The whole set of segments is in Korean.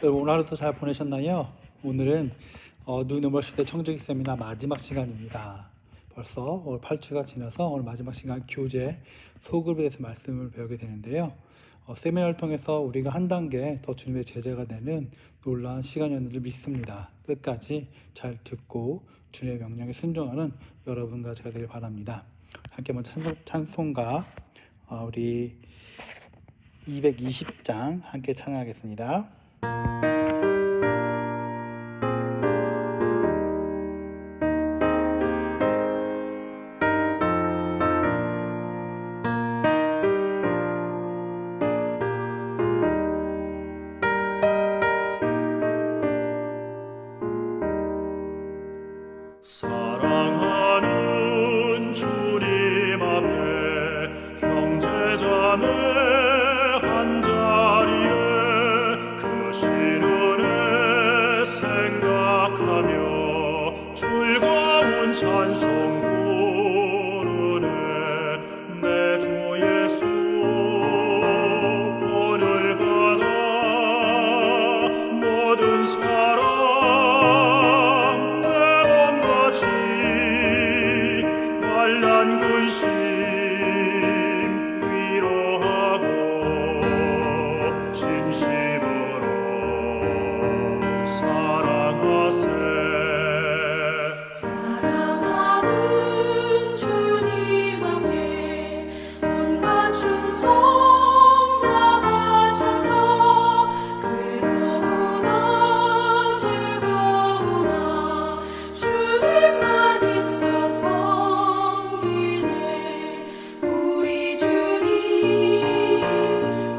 여러분 오늘 하루도 잘 보내셨나요? 오늘은 뉴노멀시대 청주기 세미나 마지막 시간입니다. 벌써 오늘 8주가 지나서 오늘 마지막 시간 교재 소급에 대해서 말씀을 배우게 되는데요. 세미나를 통해서 우리가 한 단계 더 주님의 제자가 되는 놀라운 시간이었는지 믿습니다. 끝까지 잘 듣고 주님의 명령에 순종하는 여러분과 제가 되길 바랍니다. 함께 먼저 찬송가 우리 220장 함께 찬양하겠습니다. 사랑하는 주님 앞에 형제자매 한자리에 그 신은혜 생각하며 즐거운 찬송 부르네. 내 주 예수 본을 받아 모든 사람 환난 근심 위로하고 진심으로 사랑하세. 사랑하는 주님 앞에 온갖 충성 다 바쳐서 괴로우나 즐거우나 주님만 힘써서 우리 주님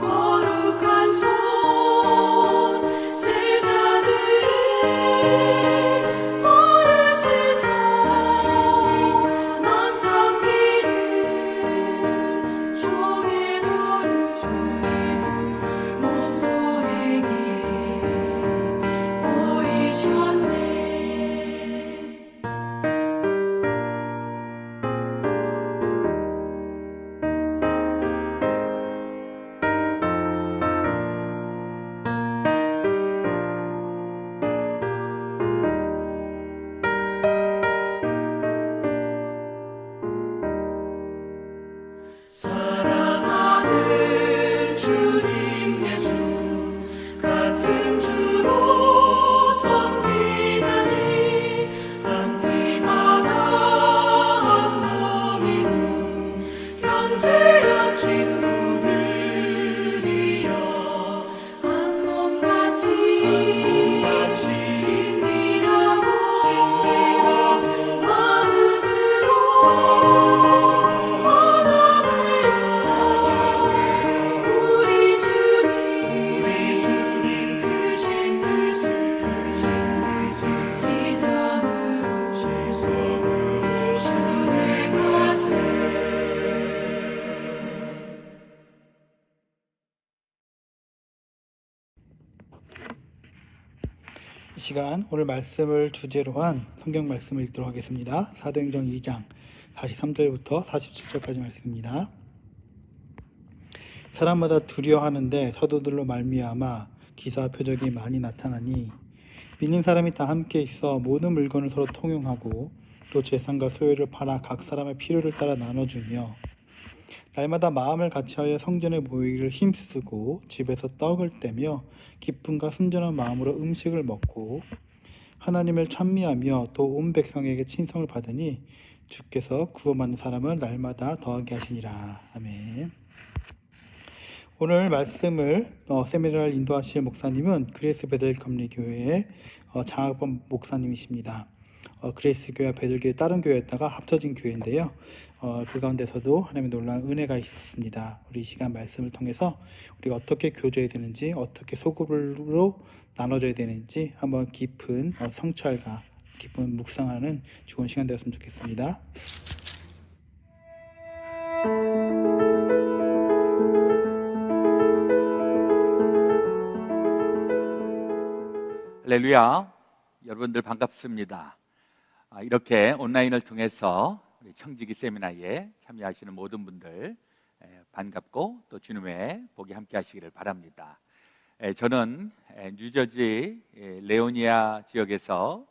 거룩한 손 제자들의 어르시사 남 섬기는 종의 도를 몸소에게 보이셨네. 사랑하는 주님 예수 같은 주로 섬기다니 한 피마다 한 몸이고 형제여 친구들이여 한 몸같이 친밀하고 마음으로 우리 주님 크신 뜻을 지성으로 준행하세. 이 시간 오늘 말씀을 주제로 한 성경 말씀을 읽도록 하겠습니다. 사도행전 2장 43절부터 47절까지 말씀입니다. 사람마다 두려워하는데 사도들로 말미암아 기사와 표적이 많이 나타나니 믿는 사람이 다 함께 있어 모든 물건을 서로 통용하고 또 재산과 소유를 팔아 각 사람의 필요를 따라 나눠주며 날마다 마음을 같이하여 성전에 모이기를 힘쓰고 집에서 떡을 떼며 기쁨과 순전한 마음으로 음식을 먹고 하나님을 찬미하며 또 온 백성에게 친성을 받으니 주께서 구원받는 사람을 날마다 더하게 하시니라. 아멘. 오늘 말씀을 세미나를 인도하실 목사님은 그레이스 베델 감리교회의 장학범 목사님이십니다. 그레이스 교회와 베델교회 다른 교회였다가 합쳐진 교회인데요. 그 가운데서도 하나님의 놀라운 은혜가 있었습니다. 우리 이 시간 말씀을 통해서 우리가 어떻게 교제해야 되는지, 어떻게 소급으로 나눠줘야 되는지 한번 깊은 성찰과 깊은 묵상하는 좋은 시간 되었으면 좋겠습니다. 할렐루야. 여러분들 반갑습니다. 이렇게 온라인을 통해서 우리 청지기 세미나에 참여하시는 모든 분들 반갑고 또 주님의 복이 함께 하시기를 바랍니다. 저는 뉴저지 레오니아 지역에서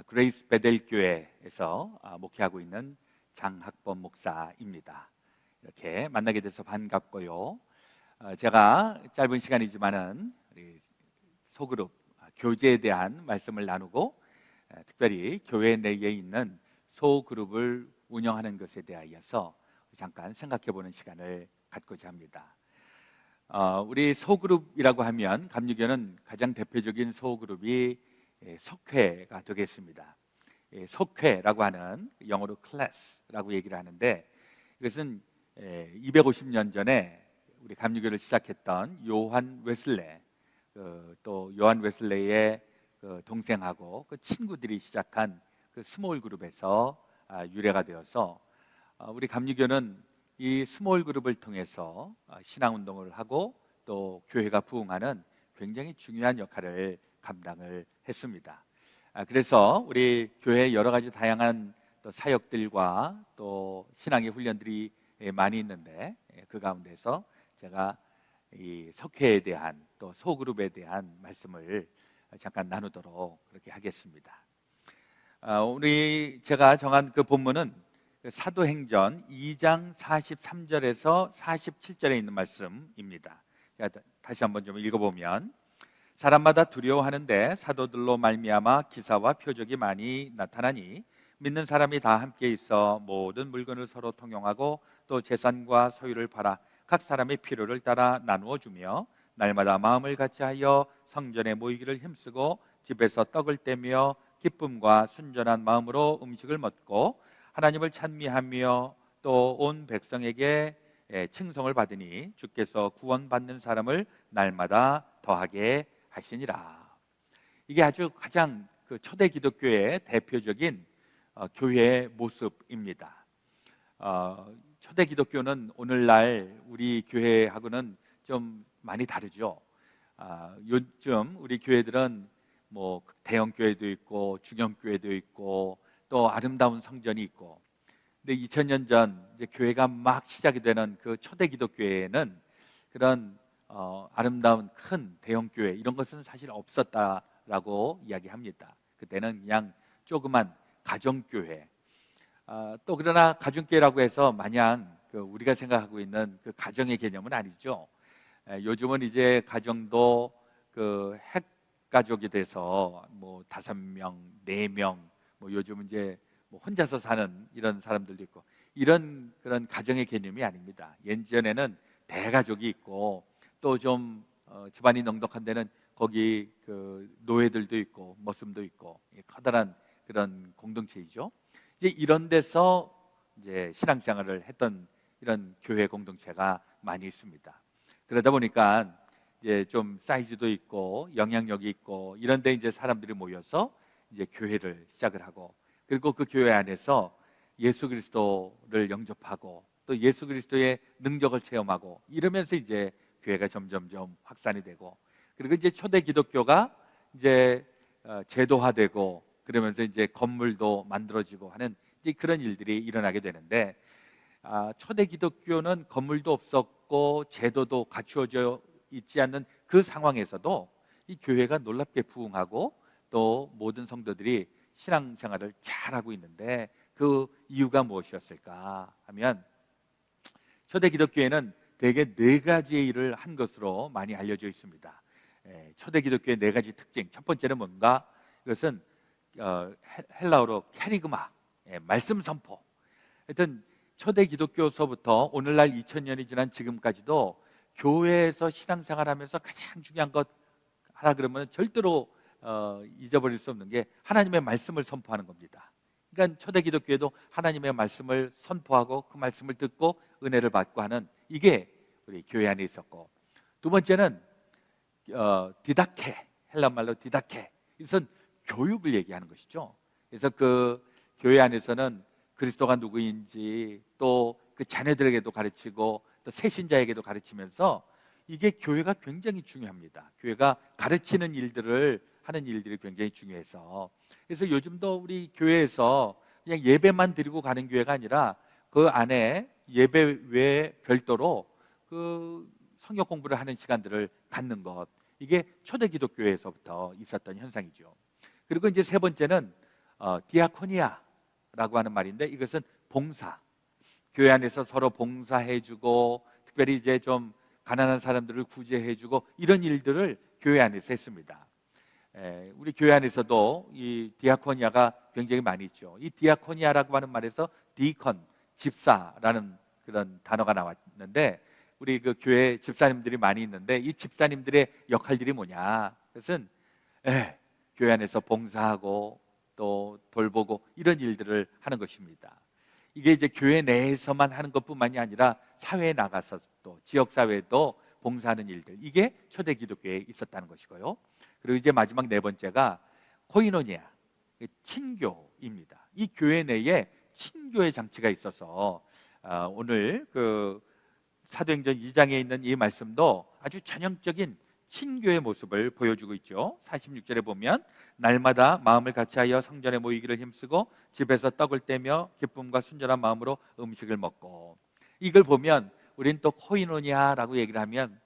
그레이스 베델 교회에서 목회하고 있는 장학범 목사입니다. 이렇게 만나게 돼서 반갑고요. 제가 짧은 시간이지만은 우리 소그룹 교제에 대한 말씀을 나누고 특별히 교회 내에 있는 소그룹을 운영하는 것에 대하여서 잠깐 생각해 보는 시간을 갖고자 합니다. 우리 소그룹이라고 하면 감리교는 가장 대표적인 소그룹이 석회가 되겠습니다. 석회라고 하는 영어로 클래스라고 얘기를 하는데 이것은 250년 전에 우리 감리교를 시작했던 요한 웨슬레, 또 요한 웨슬레의 동생하고 그 친구들이 시작한 그 스몰 그룹에서 유래가 되어서 우리 감리교는 이 스몰 그룹을 통해서 신앙 운동을 하고 또 교회가 부흥하는 굉장히 중요한 역할을 감당을 했습니다. 그래서 우리 교회에 여러 가지 다양한 또 사역들과 또 신앙의 훈련들이 많이 있는데 그 가운데서 제가 이 석회에 대한 또 소그룹에 대한 말씀을 잠깐 나누도록 그렇게 하겠습니다. 제가 정한 그 본문은 사도행전 2장 43절에서 47절에 있는 말씀입니다. 다시 한번 좀 읽어보면 사람마다 두려워하는데 사도들로 말미암아 기사와 표적이 많이 나타나니 믿는 사람이 다 함께 있어 모든 물건을 서로 통용하고 또 재산과 소유를 팔아 각 사람의 필요를 따라 나누어 주며 날마다 마음을 같이하여 성전에 모이기를 힘쓰고 집에서 떡을 떼며 기쁨과 순전한 마음으로 음식을 먹고 하나님을 찬미하며 또 온 백성에게 칭송을 받으니 주께서 구원받는 사람을 날마다 더하게 하시니라. 이게 아주 가장 그 초대 기독교의 대표적인 교회의 모습입니다. 초대 기독교는 오늘날 우리 교회하고는 좀 많이 다르죠. 요즘 우리 교회들은 뭐 대형 교회도 있고 중형 교회도 있고 또 아름다운 성전이 있고, 근데 2000년 전 이제 교회가 막 시작이 되는 그 초대 기독교회에는 그런 아름다운 큰 대형 교회 이런 것은 사실 없었다라고 이야기합니다. 그때는 그냥 조그만 가정교회. 또 그러나 가정교회라고 해서 마냥 우리가 생각하고 있는 그 가정의 개념은 아니죠. 요즘은 이제 가정도 그 핵가족이 돼서 뭐 5명, 4명, 뭐 요즘은 이제 뭐 혼자서 사는 이런 사람들도 있고 이런 그런 가정의 개념이 아닙니다. 예전에는 대가족이 있고 또 좀 집안이 넉넉한 데는 거기 그 노예들도 있고 머슴도 있고 커다란 그런 공동체이죠. 이제 이런 데서 이제 신앙생활을 했던 이런 교회 공동체가 많이 있습니다. 그러다 보니까 이제 좀 사이즈도 있고 영향력이 있고 이런 데 이제 사람들이 모여서 이제 교회를 시작을 하고 그리고 그 교회 안에서 예수 그리스도를 영접하고 또 예수 그리스도의 능력을 체험하고 이러면서 이제 교회가 점점점 확산이 되고 그리고 이제 초대 기독교가 이제 제도화되고 그러면서 이제 건물도 만들어지고 하는 이제 그런 일들이 일어나게 되는데 초대 기독교는 건물도 없었고 제도도 갖추어져 있지 않는 그 상황에서도 이 교회가 놀랍게 부흥하고 또 모든 성도들이 신앙생활을 잘하고 있는데 그 이유가 무엇이었을까 하면 초대 기독교에는 대개 4가지의 일을 한 것으로 많이 알려져 있습니다. 초대 기독교의 4가지 특징. 첫 번째는 뭔가? 이것은 헬라어로 캐리그마, 말씀 선포. 하여튼 초대 기독교서부터 오늘날 2000년이 지난 지금까지도 교회에서 신앙생활하면서 가장 중요한 것 하라 그러면 절대로 잊어버릴 수 없는 게 하나님의 말씀을 선포하는 겁니다. 그러니까 초대 기독교에도 하나님의 말씀을 선포하고 그 말씀을 듣고 은혜를 받고 하는 이게 우리 교회 안에 있었고, 두 번째는 디다케, 헬라 말로 디다케, 이것은 교육을 얘기하는 것이죠. 그래서 그 교회 안에서는 그리스도가 누구인지 또 그 자녀들에게도 가르치고 또 새신자에게도 가르치면서 이게 교회가 굉장히 중요합니다. 교회가 가르치는 일들을 하는 일들이 굉장히 중요해서 그래서 요즘도 우리 교회에서 그냥 예배만 드리고 가는 교회가 아니라 그 안에 예배 외에 별도로 그 성경 공부를 하는 시간들을 갖는 것, 이게 초대 기독교에서부터 있었던 현상이죠. 그리고 이제 세 번째는 디아코니아라고 하는 말인데, 이것은 봉사. 교회 안에서 서로 봉사해주고, 특별히 이제 좀 가난한 사람들을 구제해주고, 이런 일들을 교회 안에서 했습니다. 우리 교회 안에서도 이 디아코니아가 굉장히 많이 있죠. 이 디아코니아라고 하는 말에서 디컨, 집사라는 그런 단어가 나왔는데, 우리 그 교회 집사님들이 많이 있는데, 이 집사님들의 역할들이 뭐냐? 그것은 교회 안에서 봉사하고 또 돌보고 이런 일들을 하는 것입니다. 이게 이제 교회 내에서만 하는 것뿐만이 아니라 사회에 나가서 또 지역 사회도 봉사하는 일들, 이게 초대 기독교에 있었다는 것이고요. 그리고 이제 마지막 네 번째가 코이노니아, 친교입니다. 이 교회 내에 친교의 장치가 있어서 오늘 그 사도행전 2장에 있는 이 말씀도 아주 전형적인 친교의 모습을 보여주고 있죠. 46절에 보면 날마다 마음을 같이하여 성전에 모이기를 힘쓰고 집에서 떡을 떼며 기쁨과 순전한 마음으로 음식을 먹고, 이걸 보면 우리는 또 코이노니아라고 얘기를 하면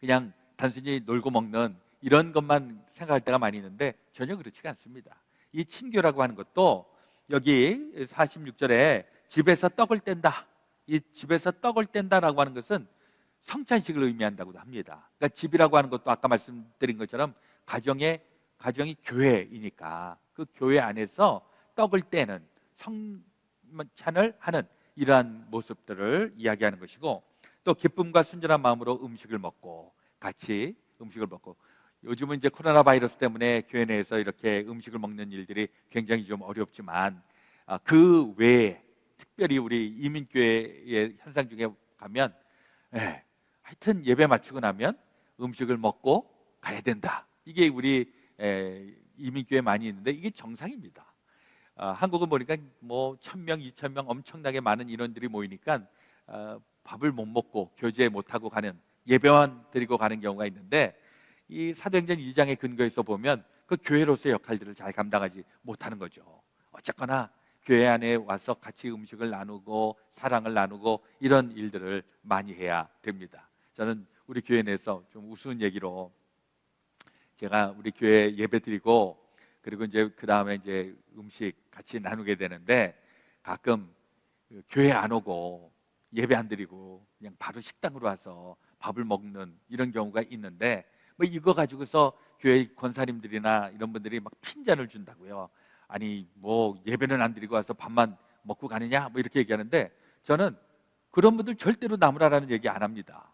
그냥 단순히 놀고 먹는 이런 것만 생각할 때가 많이 있는데, 전혀 그렇지가 않습니다. 이 친교라고 하는 것도 여기 46절에 집에서 떡을 뗀다, 이 집에서 떡을 뗀다라고 하는 것은 성찬식을 의미한다고도 합니다. 그러니까 집이라고 하는 것도 아까 말씀드린 것처럼 가정이 교회이니까 그 교회 안에서 떡을 떼는, 성찬을 하는 이러한 모습들을 이야기하는 것이고, 또 기쁨과 순전한 마음으로 음식을 먹고, 같이 음식을 먹고, 요즘은 이제 코로나 바이러스 때문에 교회 내에서 이렇게 음식을 먹는 일들이 굉장히 좀 어렵지만, 그 외에 특별히 우리 이민교회의 현상 중에 가면 하여튼 예배 마치고 나면 음식을 먹고 가야 된다. 이게 우리 이민교회 많이 있는데 이게 정상입니다. 한국은 보니까 뭐 1,000명, 2,000명 엄청나게 많은 인원들이 모이니까 밥을 못 먹고 교제 못하고 가는, 예배만 드리고 가는 경우가 있는데, 이 사도행전 2장의 근거에서 보면 그 교회로서의 역할들을 잘 감당하지 못하는 거죠. 어쨌거나 교회 안에 와서 같이 음식을 나누고 사랑을 나누고 이런 일들을 많이 해야 됩니다. 저는 우리 교회 내에서 좀 우스운 얘기로, 제가 우리 교회 예배 드리고 그리고 이제 그 다음에 이제 음식 같이 나누게 되는데, 가끔 교회 안 오고 예배 안 드리고 그냥 바로 식당으로 와서 밥을 먹는 이런 경우가 있는데, 뭐 이거 가지고서 교회 권사님들이나 이런 분들이 막 핀잔을 준다고요. 아니 뭐 예배는 안 드리고 와서 밥만 먹고 가느냐, 뭐 이렇게 얘기하는데, 저는 그런 분들 절대로 나무라라는 얘기 안 합니다.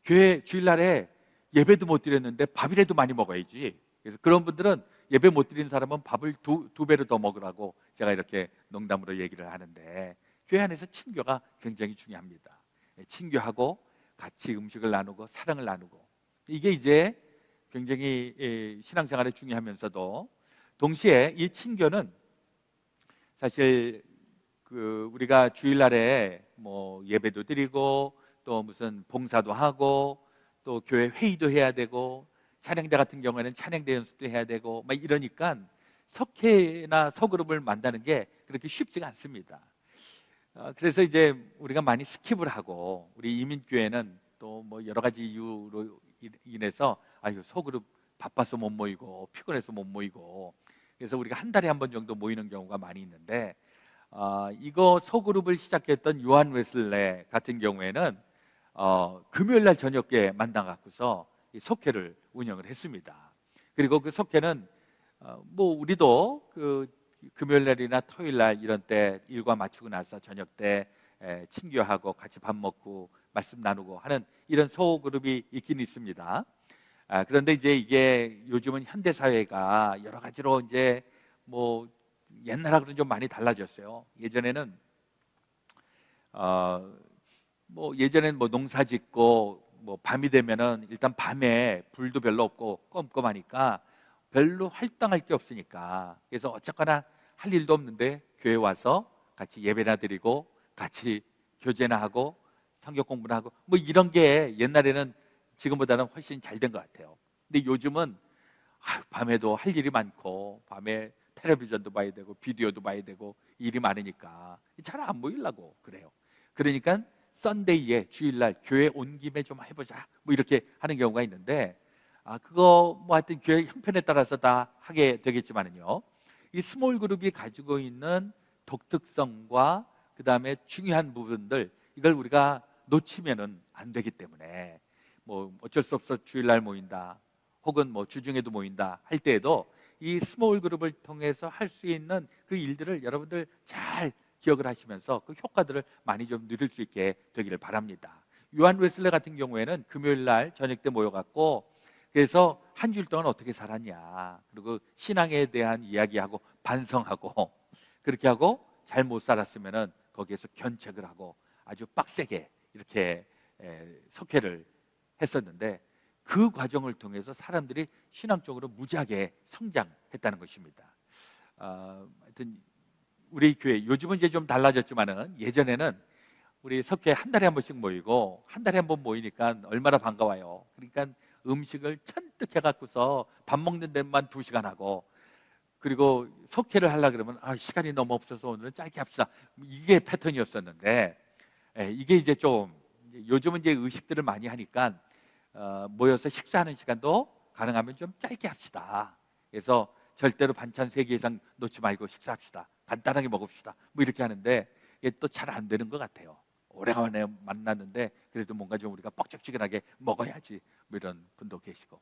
교회 주일날에 예배도 못 드렸는데 밥이라도 많이 먹어야지. 그래서 그런 분들은 예배 못 드린 사람은 밥을 두 배로 더 먹으라고 제가 이렇게 농담으로 얘기를 하는데, 교회 안에서 친교가 굉장히 중요합니다. 친교하고 같이 음식을 나누고 사랑을 나누고, 이게 이제 굉장히 신앙생활에 중요하면서도 동시에 이 친교는 사실 그 우리가 주일날에 뭐 예배도 드리고 또 무슨 봉사도 하고 또 교회 회의도 해야 되고, 찬양대 같은 경우에는 찬양대 연습도 해야 되고 막 이러니까 석회나 서그룹을 만드는 게 그렇게 쉽지가 않습니다. 그래서 이제 우리가 많이 스킵을 하고, 우리 이민교회는 또 뭐 여러 가지 이유로 인해서 서그룹 바빠서 못 모이고 피곤해서 못 모이고, 그래서 우리가 한 달에 한 번 정도 모이는 경우가 많이 있는데, 이거 소그룹을 시작했던 요한 웨슬레 같은 경우에는 금요일날 저녁에 만나갖고서 이 속회를 운영을 했습니다. 그리고 그 속회는 뭐 우리도 그 금요일날이나 토요일날 이런 때 일과 마치고 나서 저녁 때 친교하고 같이 밥 먹고 말씀 나누고 하는 이런 소그룹이 있긴 있습니다. 그런데 이제 이게 요즘은 현대 사회가 여러 가지로 이제 뭐 옛날하고는 좀 많이 달라졌어요. 예전에는 예전에는 뭐 농사 짓고 뭐 밤이 되면은 일단 밤에 불도 별로 없고 껌껌하니까 별로 활동할 게 없으니까, 그래서 어쨌거나 할 일도 없는데 교회 와서 같이 예배나 드리고 같이 교제나 하고 성경 공부나 하고 뭐 이런 게 옛날에는 지금보다는 훨씬 잘 된 것 같아요. 근데 요즘은 밤에도 할 일이 많고 밤에 텔레비전도 봐야 되고 비디오도 봐야 되고 일이 많으니까 잘 안 모이려고 그래요. 그러니까 썬데이에 주일날 교회 온 김에 좀 해보자 뭐 이렇게 하는 경우가 있는데, 그거 뭐 하여튼 교회 형편에 따라서 다 하게 되겠지만은요. 이 스몰 그룹이 가지고 있는 독특성과 그다음에 중요한 부분들 이걸 우리가 놓치면은 안 되기 때문에 뭐 어쩔 수 없어 주일날 모인다 혹은 뭐 주중에도 모인다 할 때에도 이 스몰 그룹을 통해서 할 수 있는 그 일들을 여러분들 잘 기억을 하시면서 그 효과들을 많이 좀 누릴 수 있게 되기를 바랍니다. 요한 웨슬레 같은 경우에는 금요일 날 저녁 때 모여갖고 그래서 한 주일 동안 어떻게 살았냐 그리고 신앙에 대한 이야기하고 반성하고 그렇게 하고 잘 못 살았으면은 거기에서 견책을 하고 아주 빡세게 이렇게 석회를 했었는데 그 과정을 통해서 사람들이 신앙적으로 무지하게 성장했다는 것입니다. 하여튼 우리 교회 요즘은 이제 좀 달라졌지만은 예전에는 우리 석회 한 달에 한 번씩 모이고 한 달에 한 번 모이니까 얼마나 반가워요. 그러니까 음식을 잔뜩 해갖고서 밥 먹는 데만 2시간 하고 그리고 석회를 하려 그러면 시간이 너무 없어서 오늘은 짧게 합시다. 이게 패턴이었었는데 이게 이제 좀 요즘은 이제 의식들을 많이 하니까 모여서 식사하는 시간도 가능하면 좀 짧게 합시다. 그래서 절대로 반찬 3개 이상 놓지 말고 식사합시다. 간단하게 먹읍시다. 뭐 이렇게 하는데 이게 또 잘 안 되는 것 같아요. 오래간만에 만났는데 그래도 뭔가 좀 우리가 뻑적지근하게 먹어야지 뭐 이런 분도 계시고.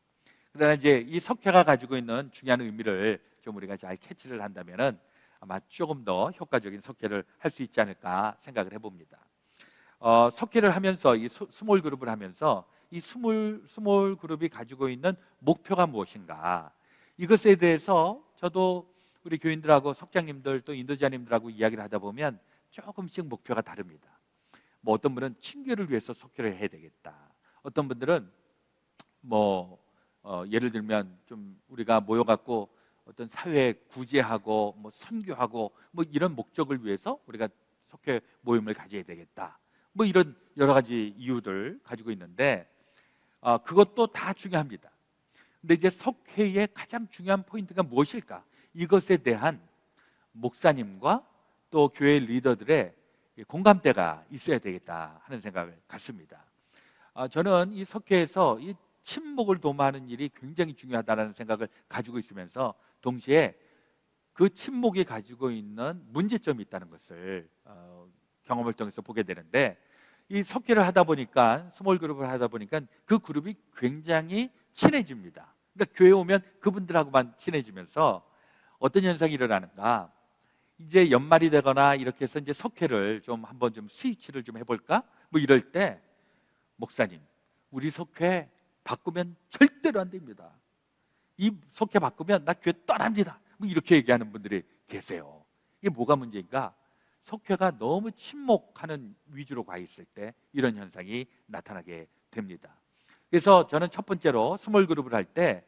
그러나 이제 이 석회가 가지고 있는 중요한 의미를 좀 우리가 잘 캐치를 한다면은 아마 조금 더 효과적인 석회를 할 수 있지 않을까 생각을 해봅니다. 석회를 하면서 이 스몰 그룹을 하면서 이 스몰 그룹이 가지고 있는 목표가 무엇인가 이것에 대해서 저도 우리 교인들하고 석장님들 또 인도자님들하고 이야기를 하다 보면 조금씩 목표가 다릅니다. 뭐 어떤 분은 친교를 위해서 석회를 해야 되겠다. 어떤 분들은 뭐 예를 들면 좀 우리가 모여갖고 어떤 사회 구제하고 뭐 선교하고 뭐 이런 목적을 위해서 우리가 석회 모임을 가져야 되겠다. 뭐 이런 여러 가지 이유들 가지고 있는데 그것도 다 중요합니다. 근데 이제 석회의 가장 중요한 포인트가 무엇일까? 이것에 대한 목사님과 또 교회 리더들의 공감대가 있어야 되겠다 하는 생각을 갖습니다. 저는 이 석회에서 이 친목을 도모하는 일이 굉장히 중요하다는 생각을 가지고 있으면서 동시에 그 친목이 가지고 있는 문제점이 있다는 것을 경험을 통해서 보게 되는데 이 석회를 하다 보니까 스몰 그룹을 하다 보니까 그 그룹이 굉장히 친해집니다. 그러니까 교회 오면 그분들하고만 친해지면서 어떤 현상이 일어나는가? 이제 연말이 되거나 이렇게 해서 이제 석회를 좀 한번 좀 스위치를 좀 해볼까? 뭐 이럴 때 목사님, 우리 석회 바꾸면 절대로 안 됩니다. 이 석회 바꾸면 나 교회 떠납니다. 뭐 이렇게 얘기하는 분들이 계세요. 이게 뭐가 문제인가? 석회가 너무 침묵하는 위주로 가 있을 때 이런 현상이 나타나게 됩니다. 그래서 저는 첫 번째로 스몰 그룹을 할 때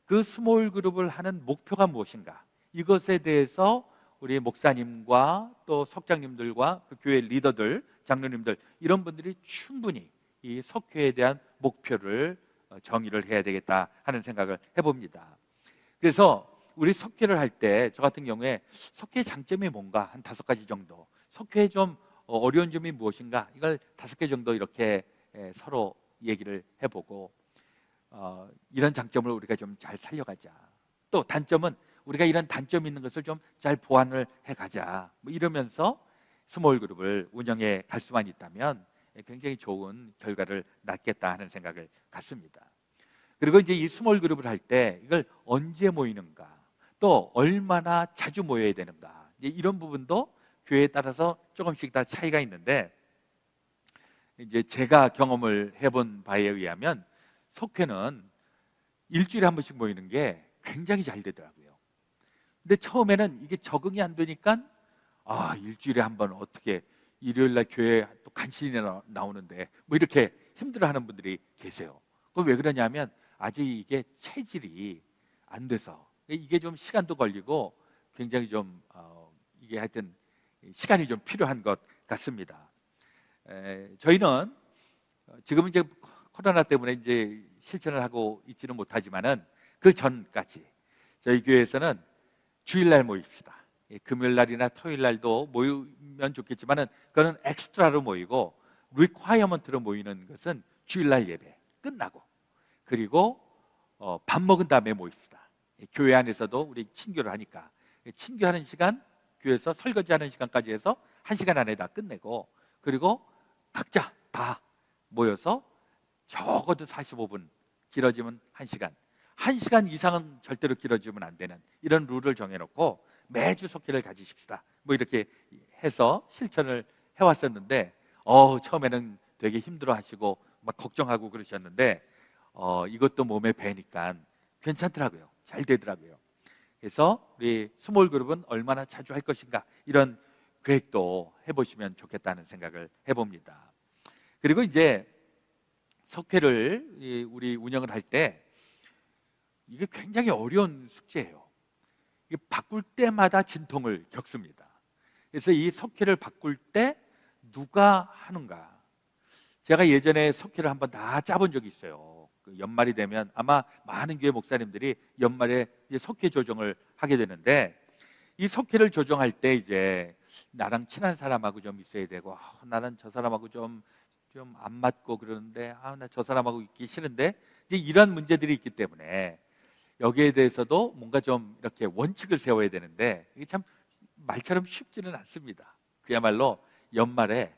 그 스몰 그룹을 하는 목표가 무엇인가? 이것에 대해서 우리 목사님과 또 석장님들과 그 교회 리더들, 장로님들 이런 분들이 충분히 이 석회에 대한 목표를 정의를 해야 되겠다 하는 생각을 해봅니다. 그래서 우리 석회를 할 때 저 같은 경우에 석회의 장점이 뭔가 한 5가지 정도, 석회의 좀 어려운 점이 무엇인가 이걸 5개 정도 이렇게 서로 얘기를 해보고 이런 장점을 우리가 좀 잘 살려가자. 또 단점은 우리가 이런 단점이 있는 것을 좀 잘 보완을 해가자. 뭐 이러면서 스몰 그룹을 운영해 갈 수만 있다면 굉장히 좋은 결과를 낳겠다 하는 생각을 갖습니다. 그리고 이제 이 스몰 그룹을 할 때 이걸 언제 모이는가, 또 얼마나 자주 모여야 되는가, 이제 이런 부분도 교회에 따라서 조금씩 다 차이가 있는데 이제 제가 경험을 해본 바에 의하면 석회는 일주일에 한 번씩 모이는 게 굉장히 잘 되더라고요. 근데 처음에는 이게 적응이 안 되니까 일주일에 한 번 어떻게 일요일 날 교회 또 간신히 나오는데 뭐 이렇게 힘들어하는 분들이 계세요. 그건 왜 그러냐면 아직 이게 체질이 안 돼서 이게 좀 시간도 걸리고 굉장히 좀 이게 하여튼 시간이 좀 필요한 것 같습니다. 저희는 지금은 이제 코로나 때문에 이제 실천을 하고 있지는 못하지만은 그 전까지 저희 교회에서는 주일날 모입시다. 금요일날이나 토요일날도 모이면 좋겠지만은 그거는 엑스트라로 모이고 리콰이어먼트로 모이는 것은 주일날 예배 끝나고 그리고 밥 먹은 다음에 모입시다. 교회 안에서도 우리 친교를 하니까 친교하는 시간, 교회에서 설거지하는 시간까지 해서 1시간 안에 다 끝내고, 그리고 각자 다 모여서 적어도 45분, 길어지면 1시간, 1시간 이상은 절대로 길어지면 안 되는 이런 룰을 정해놓고 매주 속회를 가지십시다. 뭐 이렇게 해서 실천을 해왔었는데 처음에는 되게 힘들어하시고 막 걱정하고 그러셨는데 이것도 몸에 배니까 괜찮더라고요. 잘 되더라고요. 그래서 우리 스몰 그룹은 얼마나 자주 할 것인가, 이런 계획도 해보시면 좋겠다는 생각을 해봅니다. 그리고 이제 석회를 우리 운영을 할 때 이게 굉장히 어려운 숙제예요. 이게 바꿀 때마다 진통을 겪습니다. 그래서 이 석회를 바꿀 때 누가 하는가? 제가 예전에 석회를 한번 다 짜본 적이 있어요. 그 연말이 되면 아마 많은 교회 목사님들이 연말에 이제 석회 조정을 하게 되는데, 이 석회를 조정할 때 이제 나랑 친한 사람하고 좀 있어야 되고, 나는 저 사람하고 좀 안 맞고 그러는데, 나 저 사람하고 있기 싫은데, 이제 이런 문제들이 있기 때문에 여기에 대해서도 뭔가 좀 이렇게 원칙을 세워야 되는데, 이게 참 말처럼 쉽지는 않습니다. 그야말로 연말에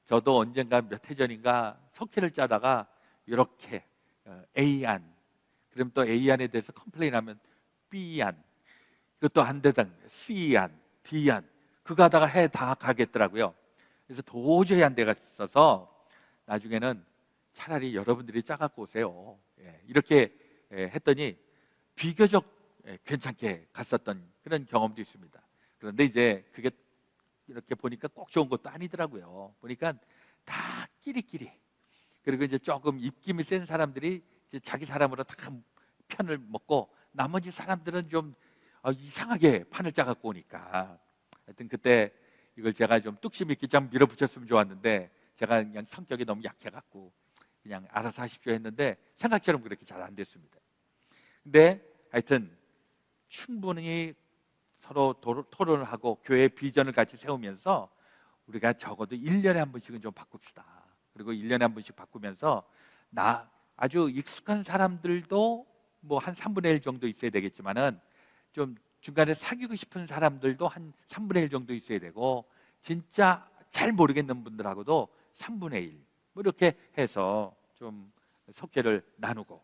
저도 언젠가 몇 해 전인가 석회를 짜다가 이렇게 A안, 그럼 또 A안에 대해서 컴플레인하면 B안, 그것도 안 되다 C안, D안, 그거 하다가 해 다 가겠더라고요. 그래서 도저히 안 되겠어서 나중에는 차라리 여러분들이 짜갖고 오세요. 이렇게 했더니 비교적 괜찮게 갔었던 그런 경험도 있습니다. 그런데 이제 그게 이렇게 보니까 꼭 좋은 것도 아니더라고요. 보니까 다 끼리끼리, 그리고 이제 조금 입김이 센 사람들이 이제 자기 사람으로 다 편을 먹고, 나머지 사람들은 좀 이상하게 판을 짜갖고 오니까, 하여튼 그때 이걸 제가 좀 뚝심 있게 좀 밀어붙였으면 좋았는데, 제가 그냥 성격이 너무 약해갖고 그냥 알아서 하십시오 했는데 생각처럼 그렇게 잘 안 됐습니다. 근데 하여튼 충분히 서로 토론을 하고 교회의 비전을 같이 세우면서 우리가 적어도 1년에 한 번씩은 좀 바꿉시다. 그리고 1년에 한 번씩 바꾸면서 아주 익숙한 사람들도 뭐 한 3분의 1 정도 있어야 되겠지만은, 좀 중간에 사귀고 싶은 사람들도 한 3분의 1 정도 있어야 되고, 진짜 잘 모르겠는 분들하고도 3분의 1, 뭐 이렇게 해서 좀 석회를 나누고,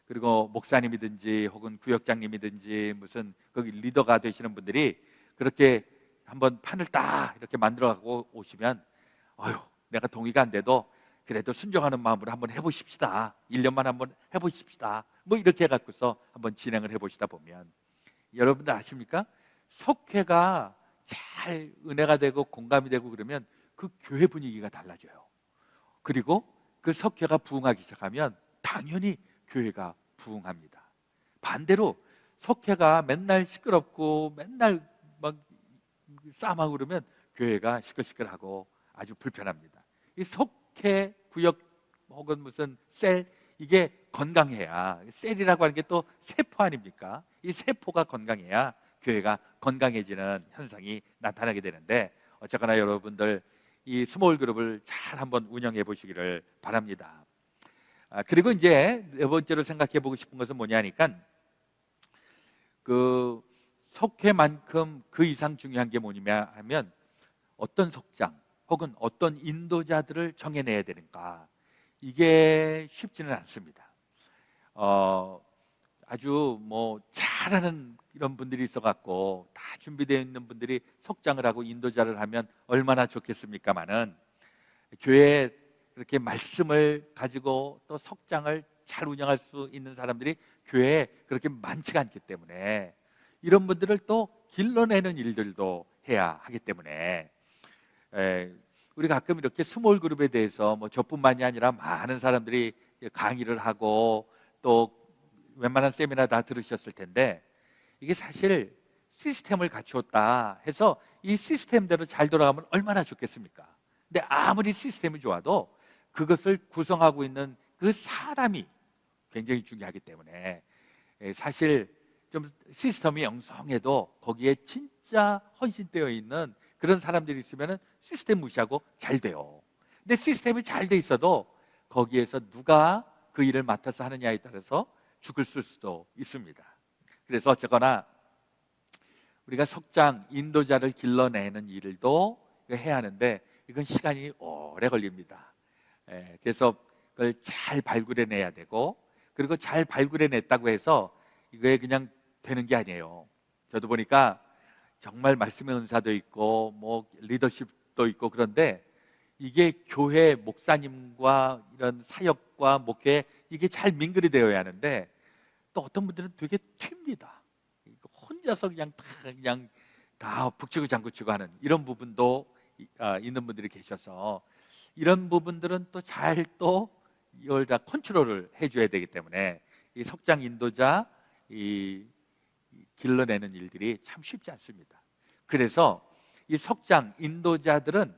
그리고 목사님이든지 혹은 구역장님이든지 무슨 거기 리더가 되시는 분들이 그렇게 한번 판을 딱 이렇게 만들어 갖고 오시면, 내가 동의가 안 돼도 그래도 순종하는 마음으로 한번 해보십시다. 1년만 한번 해보십시다. 뭐 이렇게 해갖고서 한번 진행을 해보시다 보면, 여러분들 아십니까? 석회가 잘 은혜가 되고 공감이 되고 그러면 그 교회 분위기가 달라져요. 그리고 그 석회가 부흥하기 시작하면 당연히 교회가 부흥합니다. 반대로 석회가 맨날 시끄럽고 맨날 막 싸움하고 그러면 교회가 시끌시끌하고 아주 불편합니다. 이 석회 구역 혹은 무슨 셀, 이게 건강해야, 셀이라고 하는 게 또 세포 아닙니까? 이 세포가 건강해야 교회가 건강해지는 현상이 나타나게 되는데, 어쨌거나 여러분들 이 스몰 그룹을 잘 한번 운영해 보시기를 바랍니다. 그리고 이제 네 번째로 생각해 보고 싶은 것은 뭐냐니까, 그 석회만큼 그 이상 중요한 게 뭐냐 하면, 어떤 석장 혹은 어떤 인도자들을 정해내야 되는가, 이게 쉽지는 않습니다. 아주 뭐 잘하는 이런 분들이 있어갖고 다 준비되어 있는 분들이 석장을 하고 인도자를 하면 얼마나 좋겠습니까마는, 교회에 그렇게 말씀을 가지고 또 석장을 잘 운영할 수 있는 사람들이 교회에 그렇게 많지가 않기 때문에, 이런 분들을 또 길러내는 일들도 해야 하기 때문에, 우리 가끔 이렇게 스몰 그룹에 대해서 뭐 저뿐만이 아니라 많은 사람들이 강의를 하고 또 웬만한 세미나 다 들으셨을 텐데, 이게 사실 시스템을 갖추었다 해서 이 시스템대로 잘 돌아가면 얼마나 좋겠습니까? 근데 아무리 시스템이 좋아도 그것을 구성하고 있는 그 사람이 굉장히 중요하기 때문에, 사실 좀 시스템이 영성해도 거기에 진짜 헌신되어 있는 그런 사람들이 있으면 시스템 무시하고 잘 돼요. 근데 시스템이 잘 돼 있어도 거기에서 누가 그 일을 맡아서 하느냐에 따라서 죽을 수도 있습니다. 그래서 어쨌거나 우리가 석장 인도자를 길러내는 일도 해야 하는데 이건 시간이 오래 걸립니다. 그래서 그걸 잘 발굴해내야 되고, 그리고 잘 발굴해냈다고 해서 이거에 그냥 되는 게 아니에요. 저도 보니까 정말 말씀의 은사도 있고 뭐 리더십도 있고, 그런데 이게 교회 목사님과 이런 사역과 목회 이게 잘 민글이 되어야 하는데, 또 어떤 분들은 되게 튑니다. 혼자서 그냥 다 북치고 장구치고 하는 이런 부분도 있는 분들이 계셔서, 이런 부분들은 또 잘 또 이걸 다 컨트롤을 해줘야 되기 때문에 이 석장 인도자 이 길러내는 일들이 참 쉽지 않습니다. 그래서 이 석장 인도자들은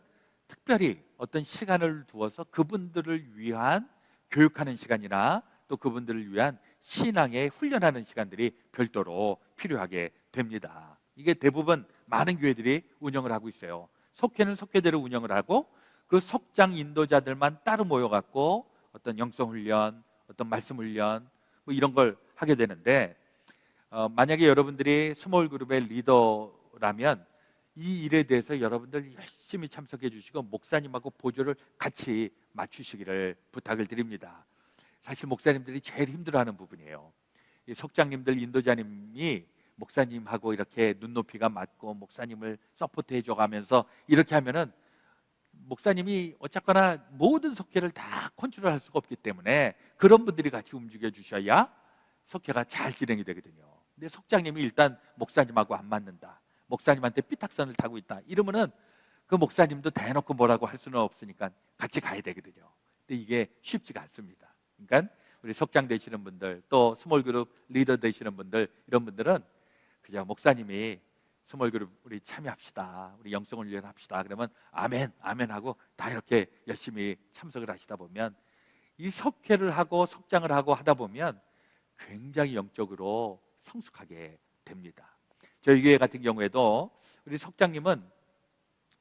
특별히 어떤 시간을 두어서 그분들을 위한 교육하는 시간이나 또 그분들을 위한 신앙에 훈련하는 시간들이 별도로 필요하게 됩니다. 이게 대부분 많은 교회들이 운영을 하고 있어요. 석회는 석회대로 운영을 하고 그 석장 인도자들만 따로 모여갖고 어떤 영성훈련, 어떤 말씀훈련 뭐 이런 걸 하게 되는데, 만약에 여러분들이 스몰그룹의 리더라면 이 일에 대해서 여러분들 열심히 참석해 주시고 목사님하고 보조를 같이 맞추시기를 부탁을 드립니다. 사실 목사님들이 제일 힘들어하는 부분이에요. 이 석장님들, 인도자님이 목사님하고 이렇게 눈높이가 맞고 목사님을 서포트해 줘가면서 이렇게 하면은 목사님이 어쨌거나 모든 석회를 다 컨트롤할 수가 없기 때문에 그런 분들이 같이 움직여 주셔야 석회가 잘 진행이 되거든요. 근데 석장님이 일단 목사님하고 안 맞는다, 목사님한테 삐딱선을 타고 있다 이러면은 그 목사님도 대놓고 뭐라고 할 수는 없으니까 같이 가야 되거든요. 근데 이게 쉽지가 않습니다. 그러니까 우리 석장 되시는 분들, 또 스몰그룹 리더 되시는 분들, 이런 분들은 그냥 목사님이 스몰그룹 우리 참여합시다, 우리 영성훈련 합시다 그러면 아멘 아멘 하고 다 이렇게 열심히 참석을 하시다 보면 이 석회를 하고 석장을 하고 하다 보면 굉장히 영적으로 성숙하게 됩니다. 저희 교회 같은 경우에도 우리 석장님은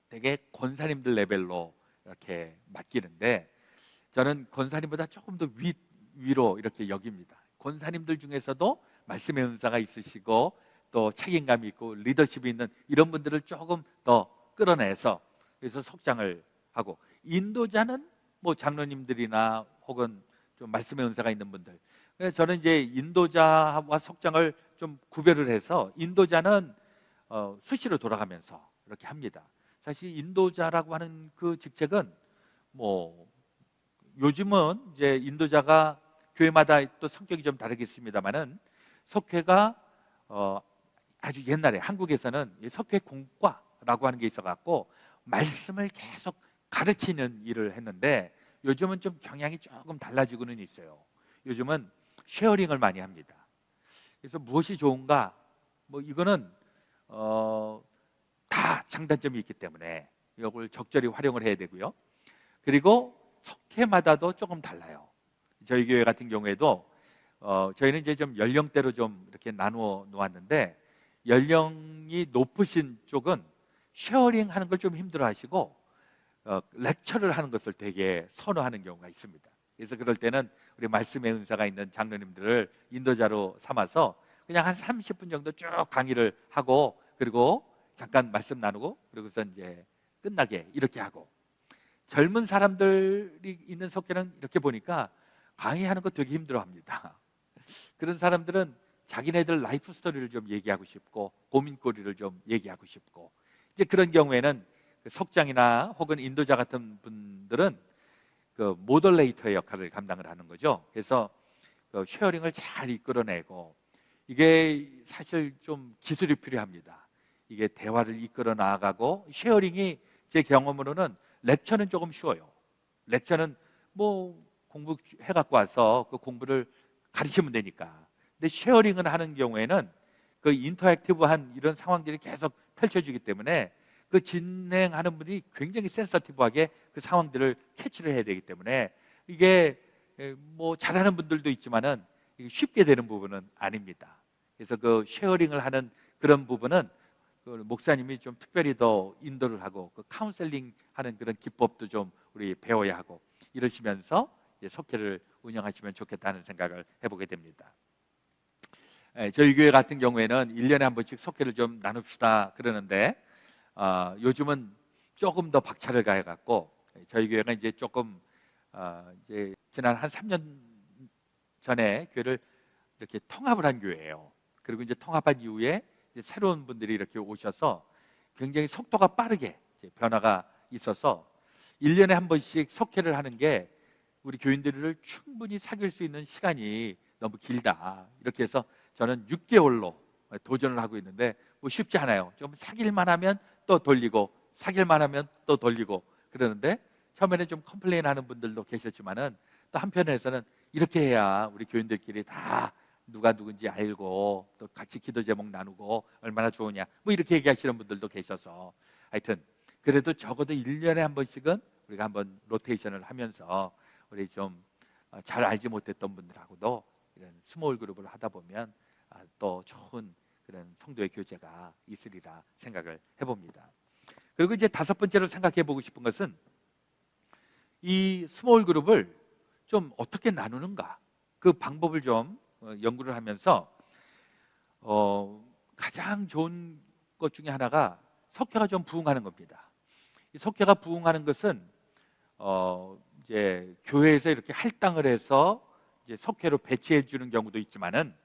되게 권사님들 레벨로 이렇게 맡기는데, 저는 권사님보다 조금 더 위로 이렇게 여깁니다. 권사님들 중에서도 말씀의 은사가 있으시고 또 책임감이 있고 리더십이 있는 이런 분들을 조금 더 끌어내서 그래서 석장을 하고, 인도자는 뭐 장로님들이나 혹은 좀 말씀의 은사가 있는 분들. 그래서 저는 이제 인도자와 석장을 좀 구별을 해서 인도자는 수시로 돌아가면서 이렇게 합니다. 사실 인도자라고 하는 그 직책은 뭐 요즘은 이제 인도자가 교회마다 또 성격이 좀 다르겠습니다만은 석회가 아주 옛날에 한국에서는 석회 공과라고 하는 게 있어갖고 말씀을 계속 가르치는 일을 했는데, 요즘은 좀 경향이 조금 달라지고는 있어요. 요즘은 쉐어링을 많이 합니다. 그래서 무엇이 좋은가? 뭐 이거는 다 장단점이 있기 때문에 이걸 적절히 활용을 해야 되고요. 그리고 석회마다도 조금 달라요. 저희 교회 같은 경우에도 저희는 이제 좀 연령대로 좀 이렇게 나누어 놓았는데, 연령이 높으신 쪽은 쉐어링 하는 걸 좀 힘들어 하시고 렉처를 하는 것을 되게 선호하는 경우가 있습니다. 그래서 그럴 때는 우리 말씀의 은사가 있는 장로님들을 인도자로 삼아서 그냥 한 30분 정도 쭉 강의를 하고, 그리고 잠깐 말씀 나누고, 그리고서 이제 끝나게 이렇게 하고, 젊은 사람들이 있는 석회는 이렇게 보니까 강의하는 거 되게 힘들어합니다. 그런 사람들은 자기네들 라이프 스토리를 좀 얘기하고 싶고 고민거리를 좀 얘기하고 싶고, 이제 그런 경우에는 그 석장이나 혹은 인도자 같은 분들은 그 모더레이터의 역할을 감당을 하는 거죠. 그래서 그 쉐어링을 잘 이끌어내고, 이게 사실 좀 기술이 필요합니다. 이게 대화를 이끌어 나아가고, 쉐어링이 제 경험으로는 렉처는 조금 쉬워요. 렉처는 뭐 공부해 갖고 와서 그 공부를 가르치면 되니까. 근데 쉐어링을 하는 경우에는 그 인터랙티브한 이런 상황들이 계속 펼쳐지기 때문에 그 진행하는 분이 굉장히 센서티브하게 그 상황들을 캐치를 해야 되기 때문에 이게 뭐 잘하는 분들도 있지만은 쉽게 되는 부분은 아닙니다. 그래서 그 쉐어링을 하는 그런 부분은 그 목사님이 좀 특별히 더 인도를 하고 그 카운셀링 하는 그런 기법도 좀 우리 배워야 하고, 이러시면서 석회를 운영하시면 좋겠다는 생각을 해보게 됩니다. 저희 교회 같은 경우에는 1년에 한 번씩 속회를 좀 나눕시다 그러는데 요즘은 조금 더 박차를 가해 갖고 저희 교회가 이제 조금 이제 지난 한 3년 전에 교회를 이렇게 통합을 한 교회예요. 그리고 이제 통합한 이후에 이제 새로운 분들이 이렇게 오셔서 굉장히 속도가 빠르게 이제 변화가 있어서 1년에 한 번씩 속회를 하는 게 우리 교인들을 충분히 사귈 수 있는 시간이 너무 길다. 이렇게 해서 저는 6개월로 도전을 하고 있는데 뭐 쉽지 않아요. 좀 사귈만 하면 또 돌리고 사귈만 하면 또 돌리고 그러는데 처음에는 좀 컴플레인 하는 분들도 계셨지만은 또 한편에서는 이렇게 해야 우리 교인들끼리 다 누가 누군지 알고 또 같이 기도 제목 나누고 얼마나 좋으냐 뭐 이렇게 얘기하시는 분들도 계셔서 하여튼 그래도 적어도 1년에 한 번씩은 우리가 한번 로테이션을 하면서 우리 좀 잘 알지 못했던 분들하고도 이런 스몰 그룹을 하다 보면 또 좋은 그런 성도의 교제가 있으리라 생각을 해봅니다. 그리고 이제 다섯 번째로 생각해 보고 싶은 것은 이 스몰 그룹을 좀 어떻게 나누는가 그 방법을 좀 연구를 하면서 가장 좋은 것 중에 하나가 석회가 좀 부흥하는 겁니다. 이 석회가 부흥하는 것은 이제 교회에서 이렇게 할당을 해서 이제 석회로 배치해 주는 경우도 있지만은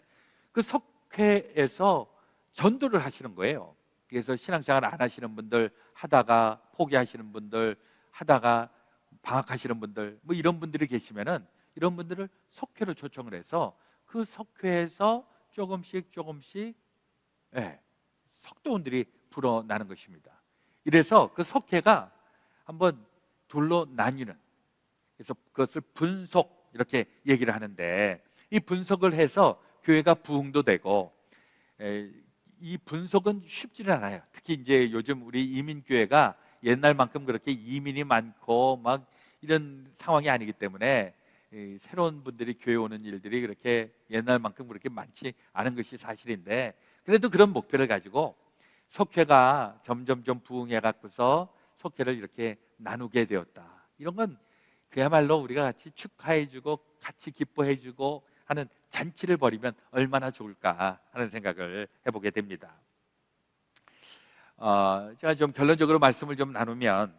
그 석회에서 전도를 하시는 거예요. 그래서 신앙생활 안 하시는 분들 하다가 포기하시는 분들 하다가 방학하시는 분들 뭐 이런 분들이 계시면은 이런 분들을 석회로 초청을 해서 그 석회에서 조금씩 석도원들이 불어나는 것입니다. 이래서 그 석회가 한번 둘로 나뉘는 그래서 그것을 분석 이렇게 얘기를 하는데 이 분석을 해서 교회가 부흥도 되고 이 분석은 쉽지는 않아요. 특히 이제 요즘 우리 이민교회가 옛날만큼 그렇게 이민이 많고 막 이런 상황이 아니기 때문에 새로운 분들이 교회 오는 일들이 그렇게 옛날만큼 그렇게 많지 않은 것이 사실인데 그래도 그런 목표를 가지고 석회가 점점 부흥해 갖고서 석회를 이렇게 나누게 되었다. 이런 건 그야말로 우리가 같이 축하해주고 같이 기뻐해주고 하는 잔치를 벌이면 얼마나 좋을까 하는 생각을 해보게 됩니다. 제가 좀 결론적으로 말씀을 좀 나누면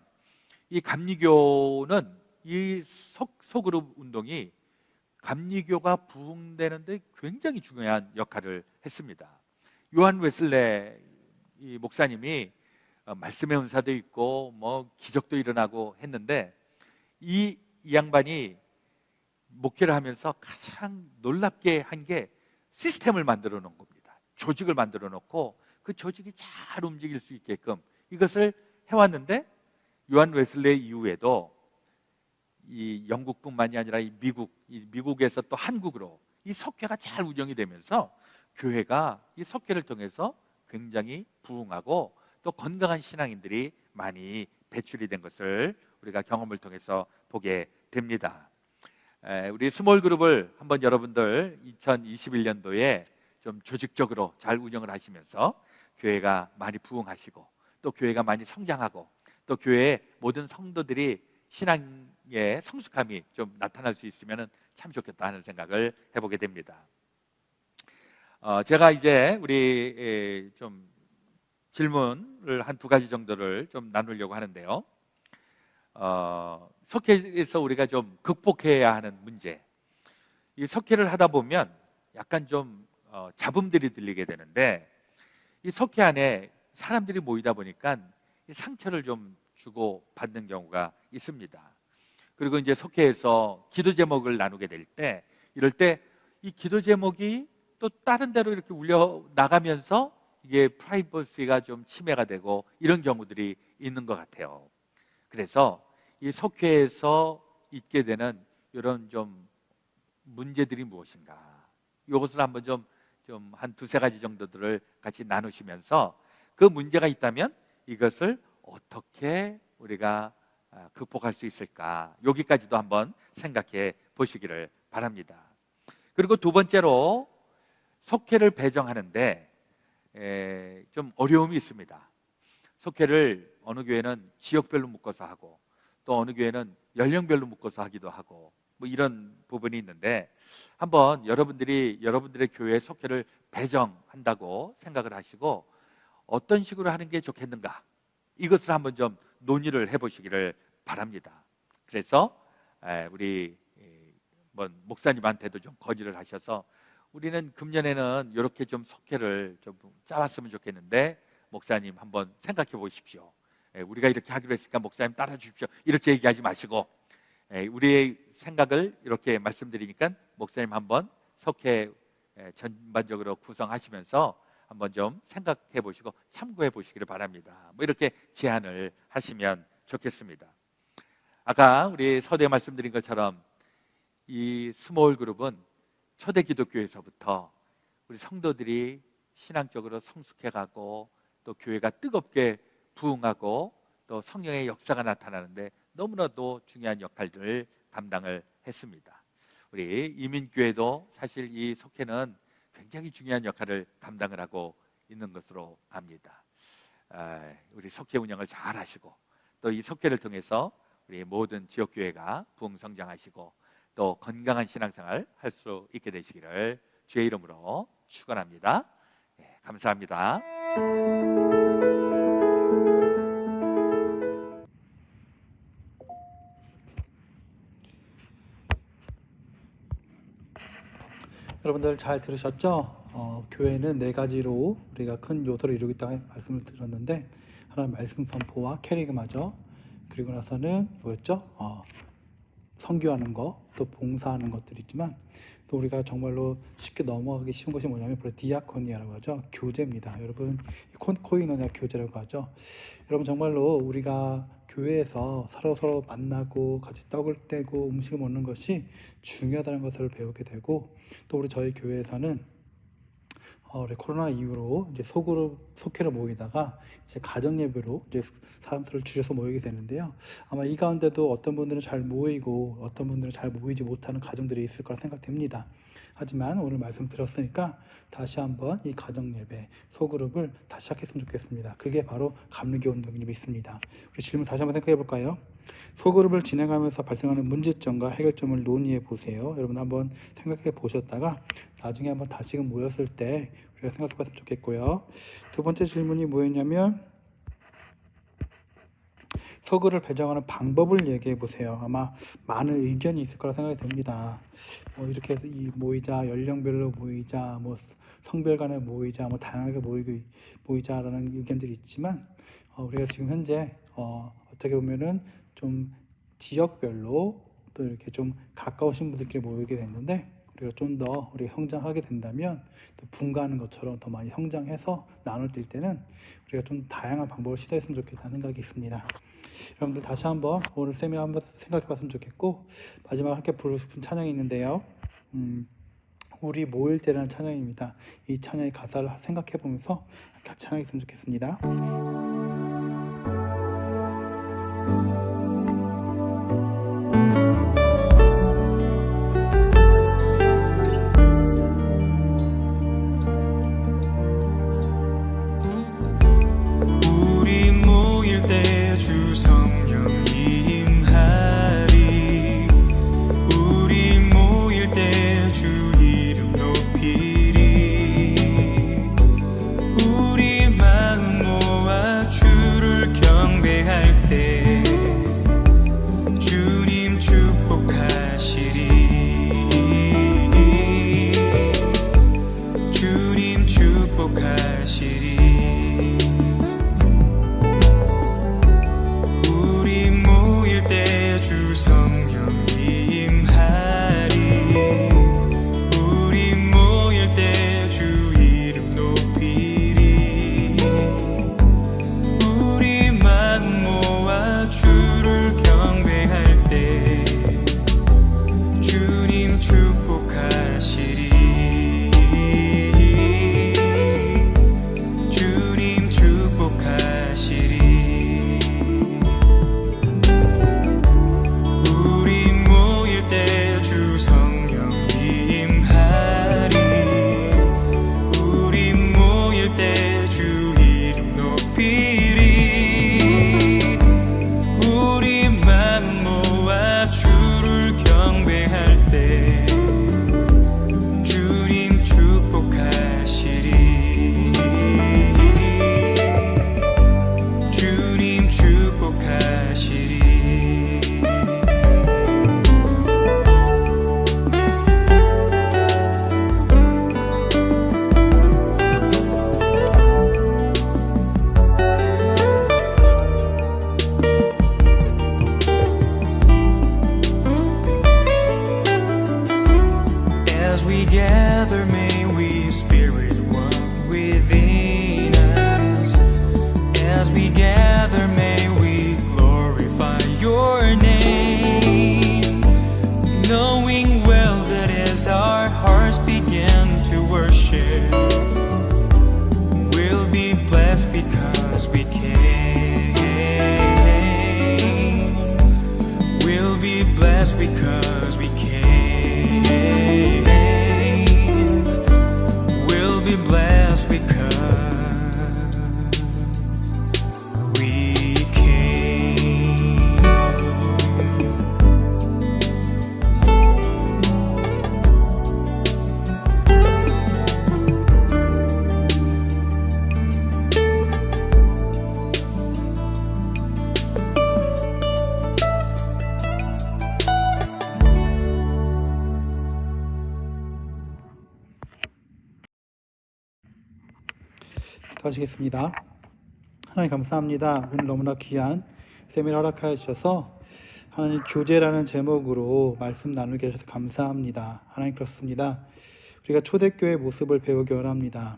이 감리교는 이 소그룹 운동이 감리교가 부흥되는데 굉장히 중요한 역할을 했습니다. 요한 웨슬레 이 목사님이 말씀의 은사도 있고 뭐 기적도 일어나고 했는데 이 양반이 목회를 하면서 가장 놀랍게 한 게 시스템을 만들어 놓은 겁니다. 조직을 만들어 놓고 그 조직이 잘 움직일 수 있게끔 이것을 해왔는데 요한 웨슬레 이후에도 이 영국뿐만이 아니라 이 미국에서 또 한국으로 이 석회가 잘 운영이 되면서 교회가 이 석회를 통해서 굉장히 부흥하고 또 건강한 신앙인들이 많이 배출이 된 것을 우리가 경험을 통해서 보게 됩니다. 우리 스몰 그룹을 한번 여러분들 2021년도에 좀 조직적으로 잘 운영을 하시면서 교회가 많이 부흥하시고 또 교회가 많이 성장하고 또 교회의 모든 성도들이 신앙의 성숙함이 좀 나타날 수 있으면 참 좋겠다 하는 생각을 해보게 됩니다. 제가 이제 우리 좀 질문을 한 두 가지 정도를 좀 나누려고 하는데요. 석회에서 우리가 좀 극복해야 하는 문제. 이 석회를 하다 보면 약간 좀 잡음들이 들리게 되는데 이 석회 안에 사람들이 모이다 보니까 상처를 좀 주고 받는 경우가 있습니다. 그리고 이제 석회에서 기도 제목을 나누게 될 때 이럴 때 이 기도 제목이 또 다른 데로 이렇게 울려 나가면서 이게 프라이버시가 좀 침해가 되고 이런 경우들이 있는 것 같아요. 그래서 이 석회에서 있게 되는 이런 좀 문제들이 무엇인가? 이것을 한번 좀 한 두세 가지 정도들을 같이 나누시면서 그 문제가 있다면 이것을 어떻게 우리가 극복할 수 있을까? 여기까지도 한번 생각해 보시기를 바랍니다. 그리고 두 번째로 석회를 배정하는데 좀 어려움이 있습니다. 석회를 어느 교회는 지역별로 묶어서 하고 또 어느 교회는 연령별로 묶어서 하기도 하고 뭐 이런 부분이 있는데 한번 여러분들의 교회 속회를 배정한다고 생각을 하시고 어떤 식으로 하는 게 좋겠는가 이것을 한번 좀 논의를 해보시기를 바랍니다. 그래서 우리 목사님한테도 좀 건의를 하셔서 우리는 금년에는 이렇게 좀 속회를 좀 짜왔으면 좋겠는데 목사님 한번 생각해 보십시오. 우리가 이렇게 하기로 했으니까 목사님 따라 주십시오. 이렇게 얘기하지 마시고 우리의 생각을 이렇게 말씀드리니까 목사님 한번 속회 전반적으로 구성하시면서 한번 좀 생각해 보시고 참고해 보시기를 바랍니다. 뭐 이렇게 제안을 하시면 좋겠습니다. 아까 우리 서두에 말씀드린 것처럼 이 스몰 그룹은 초대 기독교에서부터 우리 성도들이 신앙적으로 성숙해가고 또 교회가 뜨겁게 부흥하고 또 성령의 역사가 나타나는데 너무나도 중요한 역할들을 감당을 했습니다. 우리 이민교회도 사실 이 속회는 굉장히 중요한 역할을 감당을 하고 있는 것으로 압니다. 우리 속회 운영을 잘 하시고 또 이 속회를 통해서 우리 모든 지역교회가 부흥성장하시고 또 건강한 신앙생활 할 수 있게 되시기를 주의 이름으로 축원합니다. 감사합니다. 여러분들 잘 들으셨죠? 교회는 4가지로 우리가 큰 요소를 이루고 있다고 말씀을 드렸는데 하나는 말씀 선포와 캐리그마죠. 그리고 나서는 뭐였죠? 선교하는 거, 또 봉사하는 것들이 있지만 또 우리가 정말로 쉽게 넘어가기 쉬운 것이 뭐냐면 바로 디아코니아라고 하죠. 교제입니다. 여러분 코이노냐 교제라고 하죠. 여러분 정말로 우리가 교회에서 서로 만나고 같이 떡을 떼고 음식을 먹는 것이 중요하다는 것을 배우게 되고 또 우리 저희 교회에서는 코로나 이후로 이제 속회로 모이다가 이제 가정 예배로 이제 사람들을 줄여서 모이게 되는데요. 아마 이 가운데도 어떤 분들은 잘 모이고 어떤 분들은 잘 모이지 못하는 가정들이 있을 거라 생각됩니다. 하지만 오늘 말씀 드렸으니까 다시 한번 이 가정 예배 소그룹을 다시 시작했으면 좋겠습니다. 그게 바로 감리교 운동이 믿습니다. 우리 질문 다시 한번 생각해 볼까요? 소그룹을 진행하면서 발생하는 문제점과 해결점을 논의해 보세요. 여러분 한번 생각해 보셨다가 나중에 한번 다시금 모였을 때 우리가 생각해 봤으면 좋겠고요. 두 번째 질문이 뭐였냐면 소그룹을 배정하는 방법을 얘기해 보세요. 아마 많은 의견이 있을 거라 생각이 됩니다. 이렇게 해서 모이자, 연령별로 모이자, 성별 간에 모이자, 다양하게 모이자라는 의견들이 있지만 우리가 지금 현재 어떻게 보면은 좀 지역별로 또 이렇게 좀 가까우신 분들끼리 모이게 됐는데 우리가 좀 더 우리가 성장하게 된다면 또 분가하는 것처럼 더 많이 성장해서 나눌 때는 우리가 좀 다양한 방법을 시도했으면 좋겠다는 생각이 있습니다. 여러분들 다시 한번 오늘 세미나 한번 생각해 봤으면 좋겠고 마지막으로 함께 부르고 싶은 찬양이 있는데요. 우리 모일 때라는 찬양입니다. 이 찬양의 가사를 생각해 보면서 같이 찬양했으면 좋겠습니다. 우리 마음 모아 As we gather, may we spirit one within us. As we gather, may we glorify your name, knowing well that as our hearts begin to worship, we'll be blessed because we can. We'll be blessed because we can. We'll be blessed because we can. 기도하시겠습니다. 하나님 감사합니다. 오늘 너무나 귀한 세미나 허락하여 주셔서 하나님 교제라는 제목으로 말씀 나누게 해주셔서 감사합니다. 하나님 그렇습니다. 우리가 초대교회의 모습을 배우기 원합니다.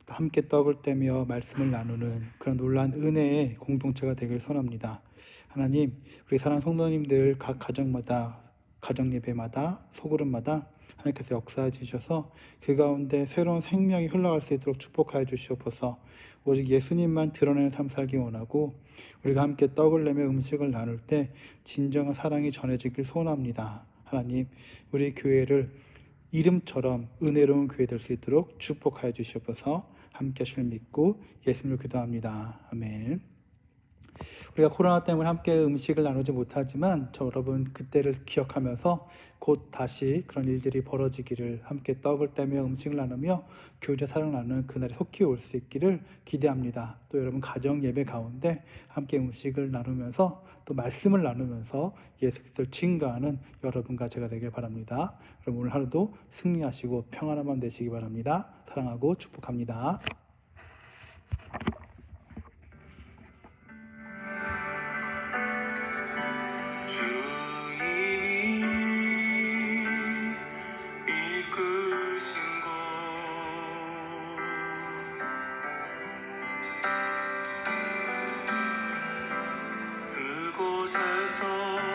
함께 떡을 떼며 말씀을 나누는 그런 놀라운 은혜의 공동체가 되길 소원합니다. 하나님, 우리 사랑하는 성도님들 각 가정마다, 가정 예배마다, 소그룹마다 하나님께서 역사해 주셔서 그 가운데 새로운 생명이 흘러갈 수 있도록 축복하여 주시옵소서. 오직 예수님만 드러내는 삶 살기 원하고 우리가 함께 떡을 내며 음식을 나눌 때 진정한 사랑이 전해지길 소원합니다. 하나님, 우리 교회를 이름처럼 은혜로운 교회 될 수 있도록 축복하여 주시옵소서. 함께 하실 믿고 예수님을 기도합니다. 아멘. 우리가 코로나 때문에 함께 음식을 나누지 못하지만 여러분 그때를 기억하면서 곧 다시 그런 일들이 벌어지기를, 함께 떡을 떼며 음식을 나누며 교제 사랑 나누는 그날이 속히 올 수 있기를 기대합니다. 또 여러분 가정 예배 가운데 함께 음식을 나누면서 또 말씀을 나누면서 예수 그리스도를 증거하는 여러분과 제가 되길 바랍니다. 여러분 오늘 하루도 승리하시고 평안한 밤 되시기 바랍니다. 사랑하고 축복합니다. 그곳에서